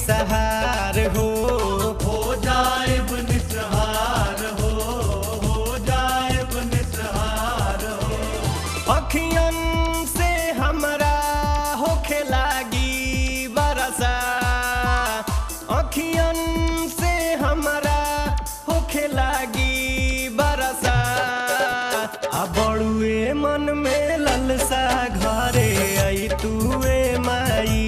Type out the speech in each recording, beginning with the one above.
निसहार हो जाएब निसहार हो जाएब निसहार हो। अखियन से हमरा होखे लागी बरसा, अखियन से हमरा होखे लागी बरसा। आ बड़ुए मन में ललसा घरे आई तुए माई,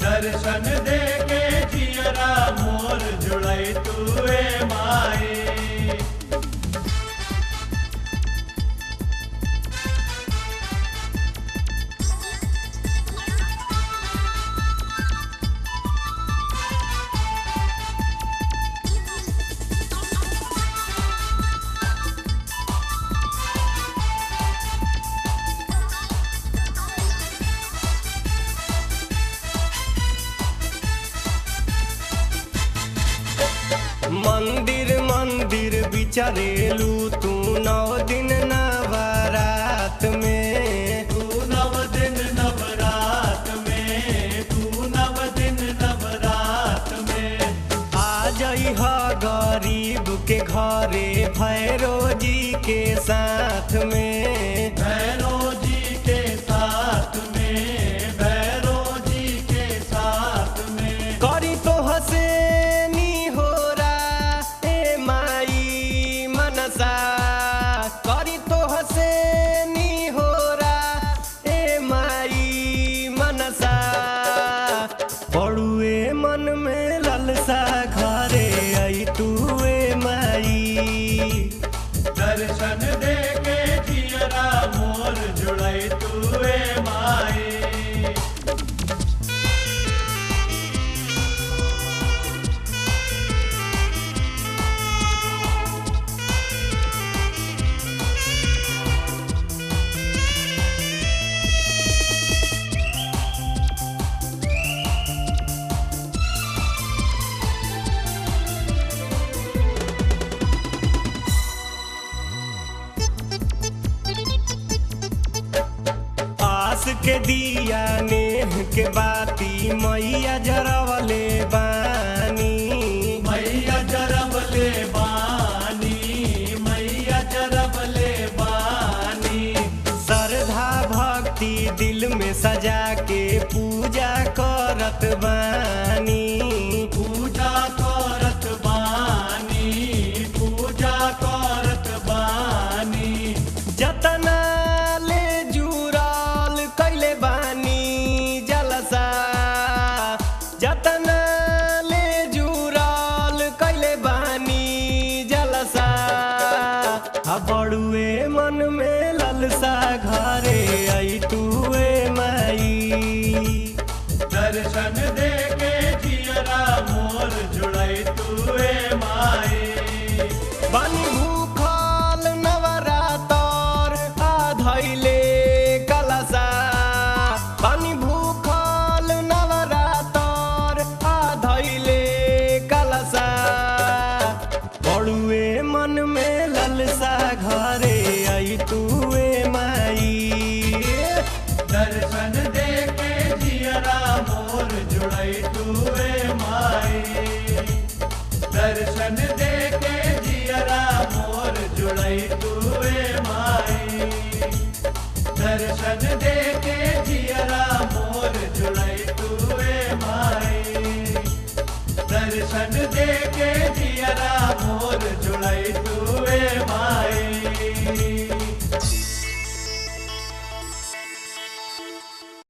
दर्शन दे के जियरा मोर जुड़ई तुए माई। मंदिर मंदिर बिचरेलू तू 9 दिन नवरात में, तू 9 दिन नवरात में, तू 9 दिन नवरात में। आ जइह गरीब के घरे भैरो जी के साथ में, भैरो जी के साथ में, भैरो जी के साथ में। करी तो हसे करी तो हसेनी होरा ए माई मनसा। पड़ुए मन में ललसा घरे आई तुए माई, दर्शन दे के जियरा मोर जुड़ई तुए माई। के दिया नेह के बाती मैया जरवले बानी, मैया जरवले बानी, मैया जरवले बानी। श्रद्धा भक्ति दिल में सजा के पूजा करत बानी, पूजा करत बानी, पूजा करत बानी। जतना जतना ले जुराल कैले बानी जलसा। आ बड़ुए मन में ललसा घरे आई तुए माई, दर्शन दे के जियरा मोर जुड़ई तुए माई। बानी भूखल नवरातर आ धैले कलसा, बानी भूखल नवरातर आ धैले कलसा। बड़ुए मन में ललसा घरे आई तुए माई, दर्शन दे के जियरा मोर जुड़ई तुए माई, दर्शन दे